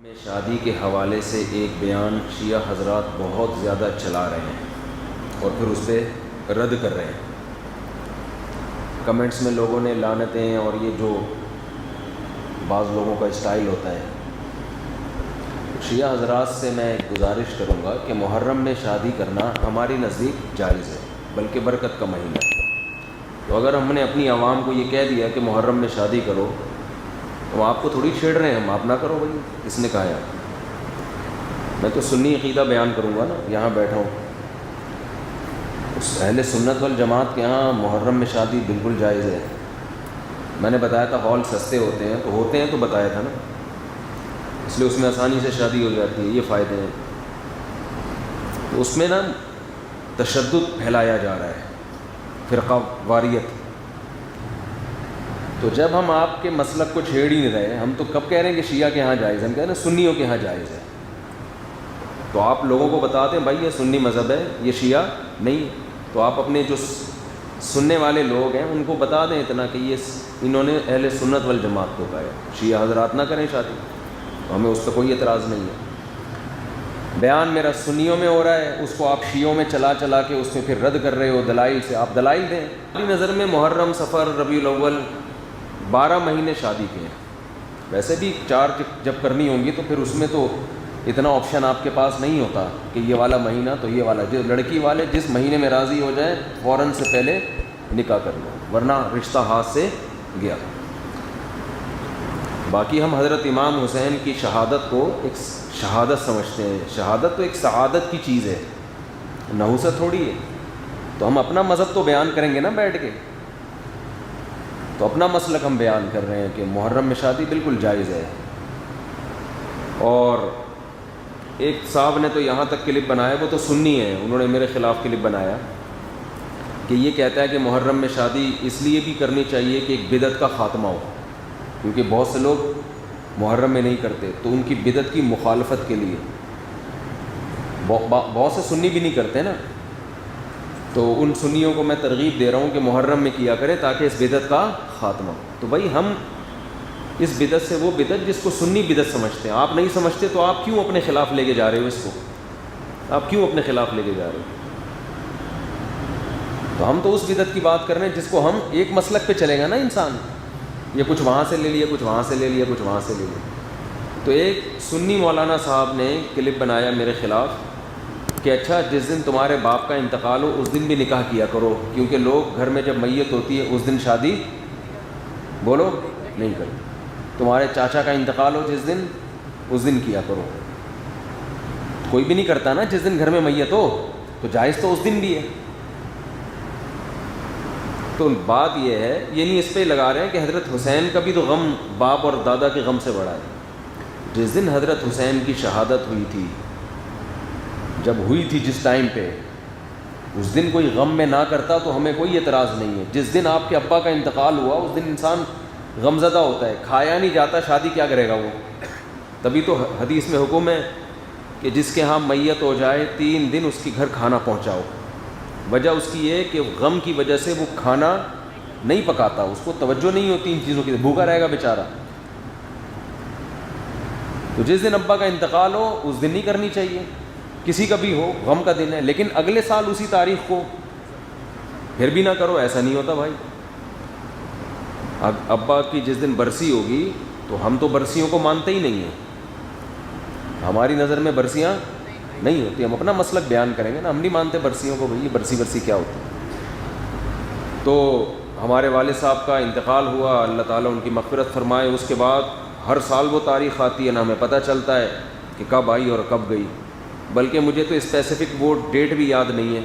میں شادی کے حوالے سے ایک بیان شیعہ حضرات بہت زیادہ چلا رہے ہیں اور پھر اس پہ رد کر رہے ہیں۔ کمنٹس میں لوگوں نے لعنتیں اور یہ جو بعض لوگوں کا اسٹائل ہوتا ہے، شیعہ حضرات سے میں ایک گزارش کروں گا کہ محرم میں شادی کرنا ہماری نزدیک جائز ہے، بلکہ برکت کا مہینہ ہے۔ تو اگر ہم نے اپنی عوام کو یہ کہہ دیا کہ محرم میں شادی کرو، تو آپ کو تھوڑی چھیڑ رہے ہیں، ہم آپ نہ کرو بھائی، کس نے کہا ہے؟ میں تو سنی عقیدہ بیان کروں گا نا، یہاں بیٹھا ہوں۔ اس اہل سنت والجماعت کے یہاں محرم میں شادی بالکل جائز ہے۔ میں نے بتایا تھا ہال سستے ہوتے ہیں تو بتایا تھا نا، اس لیے اس میں آسانی سے شادی ہو جاتی ہے، یہ فائدے ہیں۔ تو اس میں نا تشدد پھیلایا جا رہا ہے، فرقہ واریت۔ تو جب ہم آپ کے مسلک کو چھیڑ ہی نہیں رہے، ہم تو کب کہہ رہے ہیں کہ شیعہ کے ہاں جائز ہے، ہم کہہ رہے ہیں سنیوں کے ہاں جائز ہے۔ تو آپ لوگوں کو بتا دیں بھائی یہ سنی مذہب ہے، یہ شیعہ نہیں ہے۔ تو آپ اپنے جو سننے والے لوگ ہیں ان کو بتا دیں اتنا کہ یہ انہوں نے اہل سنت والجماعت کو کہا ہے شیعہ حضرات نہ کریں شادی، تو ہمیں اس پہ کوئی اعتراض نہیں ہے۔ بیان میرا سنیوں میں ہو رہا ہے، اس کو آپ شیعوں میں چلا کے اس میں پھر رد کر رہے ہو دلائل سے۔ آپ دلائل دیں۔ میری نظر میں محرم، صفر، ربیع الاول 12 مہینے شادی کے ہیں۔ ویسے بھی 4 جب کرنی ہوں گی تو پھر اس میں تو اتنا آپشن آپ کے پاس نہیں ہوتا کہ یہ والا مہینہ تو یہ والا، جو لڑکی والے جس مہینے میں راضی ہو جائیں فوراً سے پہلے نکاح کر لو، ورنہ رشتہ ہاتھ سے گیا۔ باقی ہم حضرت امام حسین کی شہادت کو ایک شہادت سمجھتے ہیں۔ شہادت تو ایک سعادت کی چیز ہے، نحوست تھوڑی ہے۔ تو ہم اپنا مذہب تو بیان کریں گے نا بیٹھ کے، تو اپنا مسلک ہم بیان کر رہے ہیں کہ محرم میں شادی بالکل جائز ہے۔ اور ایک صاحب نے تو یہاں تک کلپ بنایا، وہ تو سنی ہے، انہوں نے میرے خلاف کلپ بنایا کہ یہ کہتا ہے کہ محرم میں شادی اس لیے بھی کرنی چاہیے کہ ایک بدعت کا خاتمہ ہو، کیونکہ بہت سے لوگ محرم میں نہیں کرتے، تو ان کی بدعت کی مخالفت کے لیے بہت سے سنی بھی نہیں کرتے نا، تو ان سنیوں کو میں ترغیب دے رہا ہوں کہ محرم میں کیا کریں تاکہ اس بدعت کا خاتمہ ہو۔ تو بھائی ہم اس بدعت سے وہ بدعت جس کو سنی بدعت سمجھتے ہیں، آپ نہیں سمجھتے تو آپ کیوں اپنے خلاف لے کے جا رہے ہو اس کو؟ آپ کیوں اپنے خلاف لے کے جا رہے ہو؟ تو ہم تو اس بدعت کی بات کر رہے ہیں جس کو ہم ایک مسلک پہ چلے گا نا انسان، یہ کچھ وہاں سے لے لیا، کچھ وہاں سے لے لیا، کچھ وہاں سے لے لیا۔ تو ایک سنی مولانا صاحب نے کلپ بنایا میرے خلاف کہ اچھا جس دن تمہارے باپ کا انتقال ہو اس دن بھی نکاح کیا کرو، کیونکہ لوگ گھر میں جب میت ہوتی ہے اس دن شادی بولو نہیں کرتے، تمہارے چاچا کا انتقال ہو جس دن اس دن کیا کرو۔ کوئی بھی نہیں کرتا نا جس دن گھر میں میت ہو، تو جائز تو اس دن بھی ہے۔ تو بات یہ ہے، یہ نہیں اس پہ لگا رہے ہیں کہ حضرت حسین کا بھی تو غم باپ اور دادا کے غم سے بڑا ہے۔ جس دن حضرت حسین کی شہادت ہوئی تھی، جب ہوئی تھی جس ٹائم پہ، اس دن کوئی غم میں نہ کرتا تو ہمیں کوئی اعتراض نہیں ہے۔ جس دن آپ کے ابا کا انتقال ہوا اس دن انسان غمزدہ ہوتا ہے، کھایا نہیں جاتا، شادی کیا کرے گا وہ؟ تبھی تو حدیث میں حکم ہے کہ جس کے ہاں میت ہو جائے 3 دن اس کے گھر کھانا پہنچاؤ۔ وجہ اس کی یہ کہ غم کی وجہ سے وہ کھانا نہیں پکاتا، اس کو توجہ نہیں ہوتی ان چیزوں کی، بھوکا رہے گا بیچارہ۔ تو جس دن ابا کا انتقال ہو اس دن نہیں کرنی چاہیے، کسی کا بھی ہو، غم کا دن ہے، لیکن اگلے سال اسی تاریخ کو پھر بھی نہ کرو، ایسا نہیں ہوتا بھائی۔ ابا کی جس دن برسی ہوگی تو ہم تو برسیوں کو مانتے ہی نہیں ہیں، ہماری نظر میں برسیاں نہیں ہوتی، ہم اپنا مسلک بیان کریں گے نا، ہم نہیں مانتے برسیوں کو، بھئی برسی کیا ہوتی ہے۔ تو ہمارے والد صاحب کا انتقال ہوا، اللہ تعالیٰ ان کی مغفرت فرمائے، اس کے بعد ہر سال وہ تاریخ آتی ہے نا، ہمیں پتہ چلتا ہے کہ کب آئی اور کب گئی، بلکہ مجھے تو اسپیسیفک وہ ڈیٹ بھی یاد نہیں ہے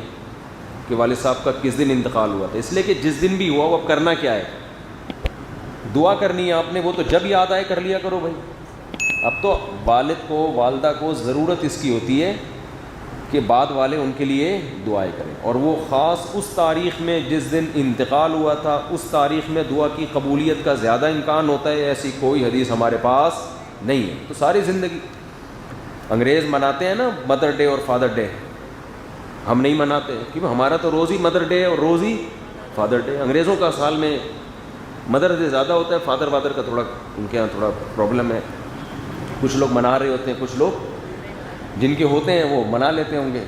کہ والد صاحب کا کس دن انتقال ہوا تھا، اس لیے کہ جس دن بھی ہوا وہ اب کرنا کیا ہے؟ دعا کرنی ہے آپ نے، وہ تو جب یاد آئے کر لیا کرو بھائی۔ اب تو والد کو، والدہ کو ضرورت اس کی ہوتی ہے کہ بعد والے ان کے لیے دعائیں کریں، اور وہ خاص اس تاریخ میں جس دن انتقال ہوا تھا اس تاریخ میں دعا کی قبولیت کا زیادہ امکان ہوتا ہے۔ ایسی کوئی حدیث ہمارے پاس نہیں ہے۔ تو ساری زندگی انگریز مناتے ہیں نا مدر ڈے اور فادر ڈے، ہم نہیں مناتے کیونکہ ہمارا تو روز ہی مدر ڈے اور روز ہی فادر ڈے۔ انگریزوں کا سال میں مدر ڈے زیادہ ہوتا ہے، فادر کا تھوڑا ان کے یہاں تھوڑا پرابلم ہے۔ کچھ لوگ منا رہے ہوتے ہیں, کچھ لوگ جن کے ہوتے ہیں وہ منا لیتے ہوں گے.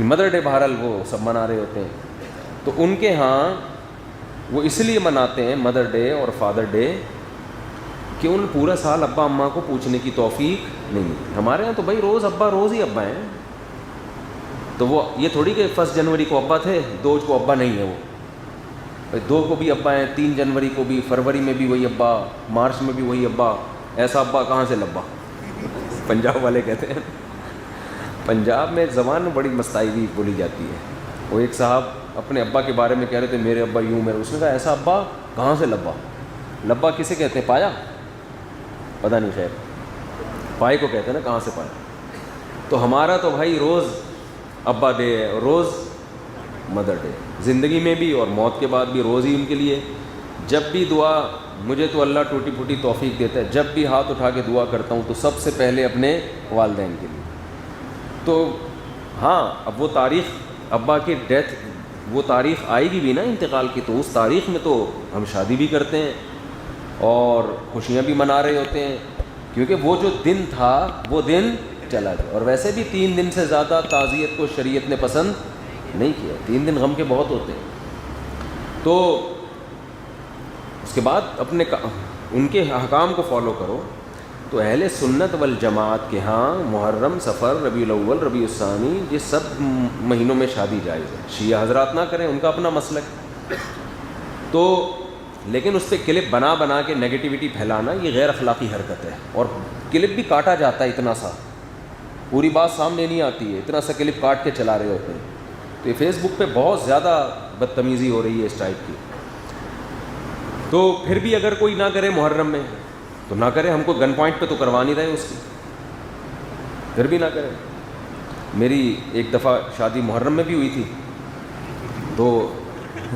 مدر ڈے بہرحال وہ سب منا رہے ہوتے ہیں. تو ان کے ہاں وہ اس لیے مناتے ہیں مدر ڈے اور فادر ڈے کہ ان پورا سال ابا اماں کو پوچھنے کی توفیق نہیں ملتی. ہمارے ہاں تو بھائی روز ہی ابا ہیں. تو وہ یہ تھوڑی کہ 1 جنوری کو ابا تھے, 2 کو ابا نہیں ہے. وہ 2 کو بھی ابا ہیں, 3 جنوری کو بھی, فروری میں بھی وہی ابا, مارچ میں بھی وہی ابا. ایسا ابا کہاں سے لبا, پنجاب والے کہتے ہیں. پنجاب میں زبان میں بڑی مستعفی بولی جاتی ہے. وہ ایک صاحب اپنے ابا کے بارے میں کہہ رہے تھے میرے ابا یوں, میرے, اس نے کہا ایسا ابا کہاں سے لبا. لبا کسے کہتے ہیں, پایا, پتہ نہیں, خیر پائے کو کہتے ہیں نا, کہاں سے پایا. تو ہمارا تو بھائی روز ابا ڈے ہے اور روز مدر ڈے, زندگی میں بھی اور موت کے بعد بھی روز ہی ان کے لیے. جب بھی دعا, مجھے تو اللہ ٹوٹی پھوٹی توفیق دیتا ہے, جب بھی ہاتھ اٹھا کے دعا کرتا ہوں تو سب سے پہلے اپنے والدین کے لیے. تو ہاں اب وہ تاریخ ابا کی ڈیتھ, وہ تاریخ آئے گی بھی نا انتقال کی, تو اس تاریخ میں تو ہم شادی بھی کرتے ہیں اور خوشیاں بھی منا رہے ہوتے ہیں, کیونکہ وہ جو دن تھا وہ دن چلا گیا. اور ویسے بھی 3 دن سے زیادہ تعزیت کو شریعت نے پسند نہیں کیا. 3 دن غم کے بہت ہوتے ہیں. تو اس کے بعد اپنے ان کے احکام کو فالو کرو. تو اہل سنت والجماعت کے ہاں محرم, صفر, ربیع الاول, ربیع الثانی, یہ سب مہینوں میں شادی جائز ہے. شیعہ حضرات نہ کریں, ان کا اپنا مسلک. تو لیکن اس پہ کلپ بنا کے نگیٹیوٹی پھیلانا یہ غیر اخلاقی حرکت ہے. اور کلپ بھی کاٹا جاتا ہے, اتنا سا, پوری بات سامنے نہیں آتی ہے, اتنا سا کلپ کاٹ کے چلا رہے ہوتے ہیں. تو یہ فیس بک پہ بہت زیادہ بدتمیزی ہو رہی ہے اس ٹائپ کی. تو پھر بھی اگر کوئی نہ کرے محرم میں تو نہ کرے, ہم کو گن پوائنٹ پہ تو کروا نہیں رہے اس کی, پھر بھی نہ کرے. میری ایک دفعہ شادی محرم میں بھی ہوئی تھی, تو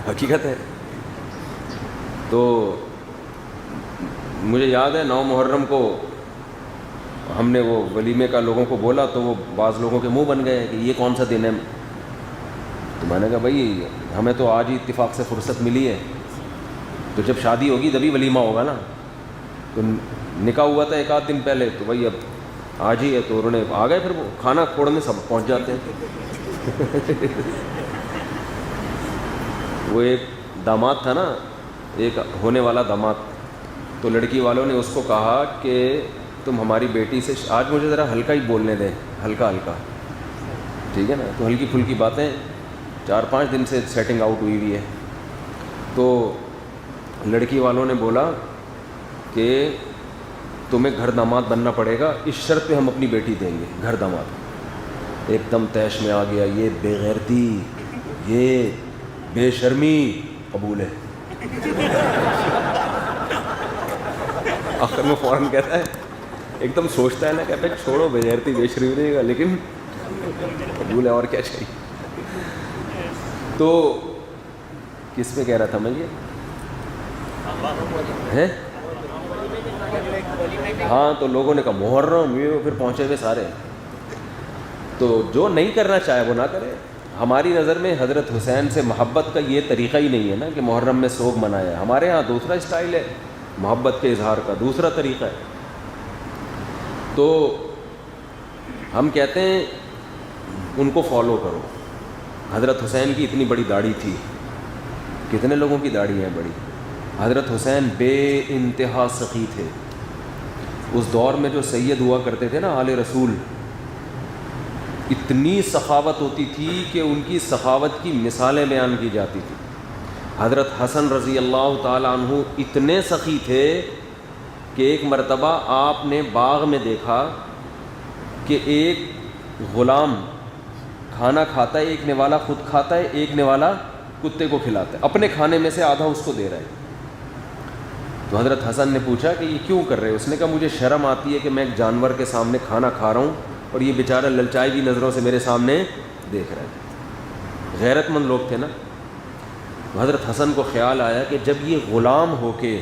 حقیقت ہے. تو مجھے یاد ہے 9 محرم کو ہم نے وہ ولیمے کا لوگوں کو بولا, تو وہ بعض لوگوں کے منہ بن گئے کہ یہ کون سا دن ہے. تو میں نے کہا بھائی ہمیں تو آج ہی اتفاق سے فرصت ملی ہے, تو جب شادی ہوگی تبھی ولیمہ ہوگا نا. تو نکاح ہوا تھا 1 آدھ دن پہلے, تو بھائی اب آج ہی ہے, تو انہوں نے آ گئے, پھر وہ کھانا کھوڑنے سب پہنچ جاتے ہیں. وہ ایک داماد تھا نا, ایک ہونے والا داماد, تو لڑکی والوں نے اس کو کہا کہ تم ہماری بیٹی سے, آج مجھے ذرا ہلکا ہی بولنے دیں, ہلکا, ٹھیک ہے نا. تو ہلکی پھلکی باتیں, 4-5 دن سے سیٹنگ آؤٹ ہوئی ہے. تو لڑکی والوں نے بولا کہ تمہیں گھر داماد بننا پڑے گا, اس شرط پہ ہم اپنی بیٹی دیں گے گھر داماد. ایک دم تیش میں آ گیا, یہ بے غیرتی, یہ بے شرمی قبول ہے. آخر میں فوراً کہتا ہے, ایک دم سوچتا ہے نا, کہتا ہے چھوڑو بے غیرتی بے شرمی رہے گا, لیکن قبول ہے, اور کیا چاہیے. تو کس پہ کہہ رہا تھا میں, یہ ہے ہاں. تو لوگوں نے کہا محرم, یہ پھر پہنچے ہوئے سارے. تو جو نہیں کرنا چاہے وہ نہ کرے. ہماری نظر میں حضرت حسین سے محبت کا یہ طریقہ ہی نہیں ہے نا کہ محرم میں سوگ منایا ہے. ہمارے ہاں دوسرا اسٹائل ہے محبت کے اظہار کا, دوسرا طریقہ ہے. تو ہم کہتے ہیں ان کو فالو کرو. حضرت حسین کی اتنی بڑی داڑھی تھی, کتنے لوگوں کی داڑھی ہیں بڑی. حضرت حسین بے انتہا سخی تھے. اس دور میں جو سید ہوا کرتے تھے نا آل رسول, اتنی سخاوت ہوتی تھی کہ ان کی سخاوت کی مثالیں بیان کی جاتی تھی. حضرت حسن رضی اللہ تعالی عنہ اتنے سخی تھے کہ ایک مرتبہ آپ نے باغ میں دیکھا کہ ایک غلام کھانا کھاتا ہے, ایک نوالا خود کھاتا ہے, ایک نوالا کتے کو کھلاتا ہے, اپنے کھانے میں سے آدھا اس کو دے رہا ہے. تو حضرت حسن نے پوچھا کہ یہ کیوں کر رہے؟ اس نے کہا مجھے شرم آتی ہے کہ میں ایک جانور کے سامنے کھانا کھا رہا ہوں اور یہ بیچارہ للچائی بھی نظروں سے میرے سامنے دیکھ رہا ہے. غیرت مند لوگ تھے نا. تو حضرت حسن کو خیال آیا کہ جب یہ غلام ہو کے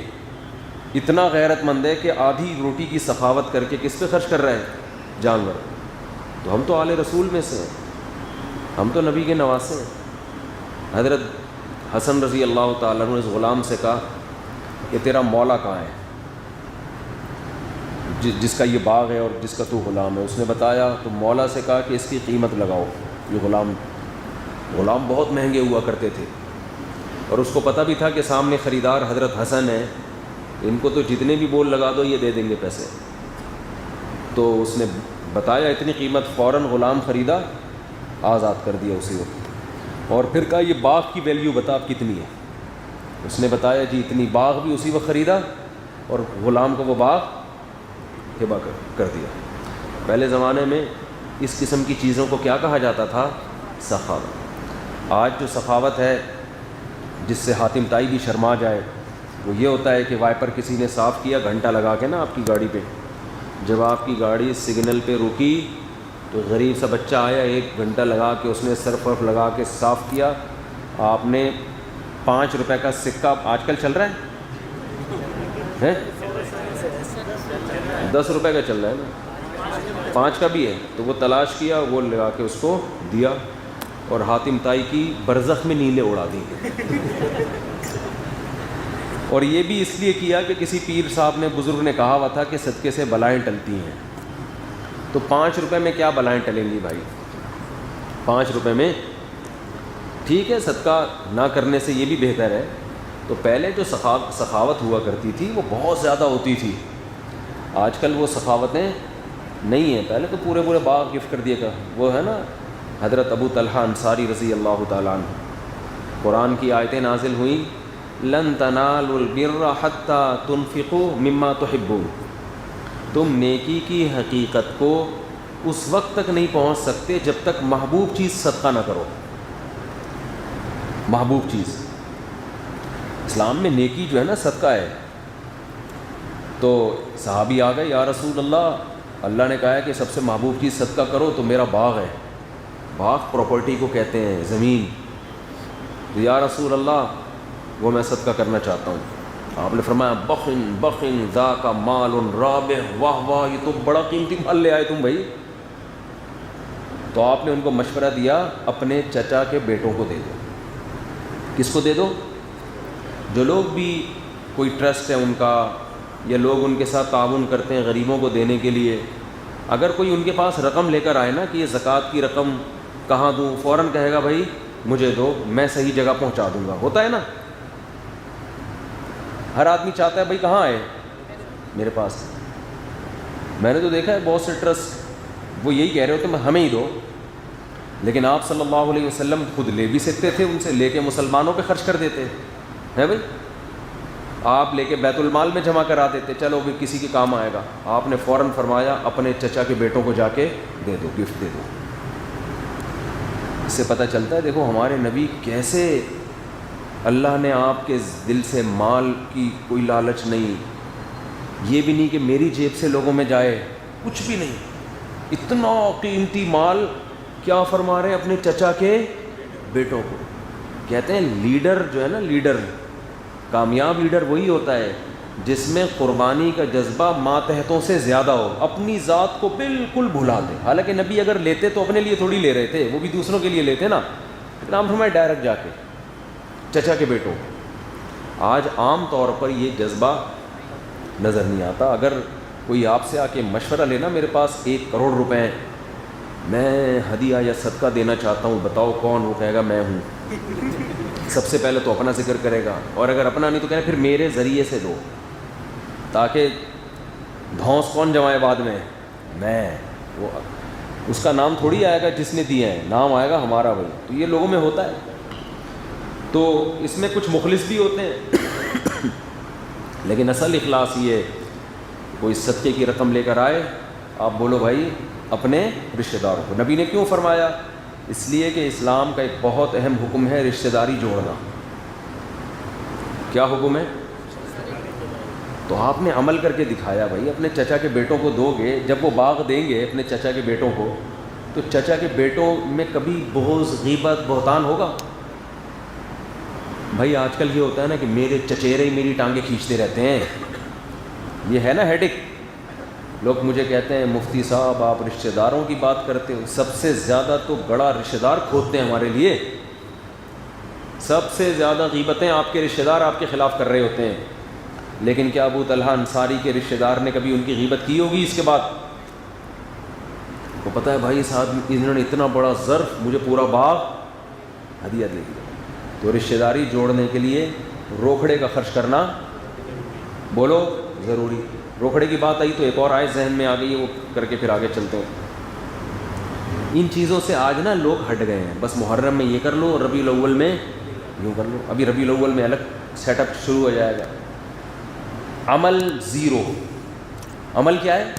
اتنا غیرت مند ہے کہ آدھی روٹی کی سخاوت کر کے کس پہ خرچ کر رہا ہے؟ جانور. تو ہم تو آل رسول میں سے ہیں, ہم تو نبی کے نواسے ہیں. حضرت حسن رضی اللہ تعالیٰ عنہ نے اس غلام سے کہا کہ تیرا مولا کہاں ہے؟ جس کا یہ باغ ہے اور جس کا تو غلام ہے. اس نے بتایا تو مولا سے کہا کہ اس کی قیمت لگاؤ. یہ غلام بہت مہنگے ہوا کرتے تھے اور اس کو پتہ بھی تھا کہ سامنے خریدار حضرت حسن ہے, ان کو تو جتنے بھی بول لگا دو یہ دے دیں گے پیسے. تو اس نے بتایا اتنی قیمت, فوراً غلام خریدا, آزاد کر دیا اسی وقت. اور پھر کہا یہ باغ کی ویلیو بتا اب کتنی ہے. اس نے بتایا جی اتنی, باغ بھی اسی وقت خریدا اور غلام کو وہ باغ ہبہ کر دیا. پہلے زمانے میں اس قسم کی چیزوں کو کیا کہا جاتا تھا؟ سخاوت. آج جو سخاوت ہے جس سے حاتم طائی بھی شرما جائے وہ یہ ہوتا ہے کہ وائپر کسی نے صاف کیا گھنٹہ لگا کے نا آپ کی گاڑی پہ, جب آپ کی گاڑی سگنل پہ رکی تو غریب سا بچہ آیا 1 گھنٹہ لگا کے اس نے سرف ورف لگا کے صاف کیا. آپ نے 5 روپے کا سکہ آج کل چل رہا ہے 10 روپے کا چل رہا ہے نا, 5 کا بھی ہے, تو وہ تلاش کیا, وہ لگا کے اس کو دیا اور حاتم طائی کی برزخ میں نیلیں اڑا دی. اور یہ بھی اس لیے کیا کہ کسی پیر صاحب نے, بزرگ نے کہا ہوا تھا کہ صدقے سے بلائیں ٹلتی ہیں. تو 5 روپے میں کیا بلائیں ٹلیں گی بھائی؟ 5 روپے میں ٹھیک ہے, صدقہ نہ کرنے سے یہ بھی بہتر ہے. تو پہلے جو سخاوت ہوا کرتی تھی وہ بہت زیادہ ہوتی تھی. آج کل وہ سخاوتیں نہیں ہیں. پہلے تو پورے باغ گفٹ کر دیا کا. وہ ہے نا حضرت ابو طلحہ انصاری رضی اللہ تعالیٰ عنہ, قرآن کی آیتیں نازل ہوئیں, لن تنالوا البر حتى تنفقوا مما تحبون. تم نیکی کی حقیقت کو اس وقت تک نہیں پہنچ سکتے جب تک محبوب چیز صدقہ نہ کرو. محبوب چیز اسلام میں نیکی جو ہے نا صدقہ ہے. تو صحابی آ گئے, یا رسول اللہ نے کہا ہے کہ سب سے محبوب چیز صدقہ کرو, تو میرا باغ ہے. باغ پراپرٹی کو کہتے ہیں, زمین. تو یا رسول اللہ وہ میں صدقہ کرنا چاہتا ہوں. آپ نے فرمایا بخن ذاک مال رابح, واہ واہ یہ تو بڑا قیمتی مال لے آئے تم بھائی. تو آپ نے ان کو مشورہ دیا اپنے چچا کے بیٹوں کو دے دو. کس کو دے دو؟ جو لوگ بھی کوئی ٹرسٹ ہے ان کا, یا لوگ ان کے ساتھ تعاون کرتے ہیں غریبوں کو دینے کے لیے, اگر کوئی ان کے پاس رقم لے کر آئے نا کہ یہ زکوٰۃ کی رقم کہاں دوں, فوراً کہے گا بھائی مجھے دو, میں صحیح جگہ پہنچا دوں گا. ہوتا ہے نا, ہر آدمی چاہتا ہے بھائی کہاں آئے میرے پاس. میں نے تو دیکھا ہے بہت سے ٹرسٹ وہ یہی کہہ رہے ہوتے ہیں ہمیں ہی دو, لیکن آپ صلی اللہ علیہ وسلم خود لے بھی سکتے تھے, ان سے لے کے مسلمانوں پہ خرچ کر دیتے ہیں بھائی. آپ لے کے بیت المال میں جمع کرا دیتے, چلو بھی کسی کے کام آئے گا. آپ نے فوراً فرمایا اپنے چچا کے بیٹوں کو جا کے دے دو, گفٹ دے دو. اس سے پتہ چلتا ہے دیکھو ہمارے نبی کیسے, اللہ نے آپ کے دل سے مال کی کوئی لالچ نہیں, یہ بھی نہیں کہ میری جیب سے لوگوں میں جائے, کچھ بھی نہیں. اتنا قیمتی مال کیا فرما رہے ہیں اپنے چچا کے بیٹوں کو. کہتے ہیں لیڈر جو ہے نا, لیڈر کامیاب لیڈر وہی ہوتا ہے جس میں قربانی کا جذبہ ماتحتوں سے زیادہ ہو, اپنی ذات کو بالکل بھلا دے. حالانکہ نبی اگر لیتے تو اپنے لیے تھوڑی لے رہے تھے, وہ بھی دوسروں کے لیے لیتے نا. نام فرمائے ڈائریکٹ جا کے چچا کے بیٹوں. آج عام طور پر یہ جذبہ نظر نہیں آتا. اگر کوئی آپ سے آ کے مشورہ لینا میرے پاس 1 کروڑ روپے ہیں, میں ہدیہ یا صدقہ دینا چاہتا ہوں, بتاؤ کون؟ وہ کہے گا میں ہوں. سب سے پہلے تو اپنا ذکر کرے گا, اور اگر اپنا نہیں تو کہنا پھر میرے ذریعے سے دو, تاکہ دھونس کون جمائے بعد میں. وہ اس کا نام تھوڑی آئے گا جس نے دیا ہے, نام آئے گا ہمارا بھائی. تو یہ لوگوں میں ہوتا ہے. تو اس میں کچھ مخلص بھی ہوتے ہیں لیکن اصل اخلاص یہ, کوئی صدقے کی رقم لے کر آئے, آپ بولو بھائی اپنے رشتہ داروں کو. نبی نے کیوں فرمایا؟ اس لیے کہ اسلام کا ایک بہت اہم حکم ہے رشتہ داری جوڑنا. کیا حکم ہے؟ تو آپ نے عمل کر کے دکھایا بھائی. اپنے چچا کے بیٹوں کو دو گے, جب وہ باغ دیں گے اپنے چچا کے بیٹوں کو, تو چچا کے بیٹوں میں کبھی بغض, غیبت, بہتان ہوگا؟ بھائی آج کل یہ ہوتا ہے نا کہ میرے چچیرے ہی میری ٹانگیں کھینچتے رہتے ہیں. یہ ہے نا ہیڈک. لوگ مجھے کہتے ہیں مفتی صاحب آپ رشتہ داروں کی بات کرتے ہو, سب سے زیادہ تو بڑا رشتہ دار کھوتے ہیں ہمارے لیے. سب سے زیادہ غیبتیں آپ کے رشتہ دار آپ کے خلاف کر رہے ہوتے ہیں. لیکن کیا ابو طلحہ انصاری کے رشتہ دار نے کبھی ان کی غیبت کی ہوگی اس کے بعد؟ کو پتہ ہے بھائی صاحب انہوں نے اتنا بڑا ظرف مجھے پورا باغ ہدیہ دے دیا. تو رشتہ داری جوڑنے کے لیے روکھڑے کا خرچ کرنا بولو ضروری. روکھڑے کی بات آئی تو ایک اور آئے ذہن میں آ گئی ہے, وہ کر کے پھر آگے چلتے ہیں. ان چیزوں سے آج نا لوگ ہٹ گئے ہیں. بس محرم میں یہ کر لو, ربیع الاول میں یوں کر لو. ابھی ربیع الاول میں الگ سیٹ اپ شروع ہو جائے گا. عمل زیرو. عمل کیا ہے؟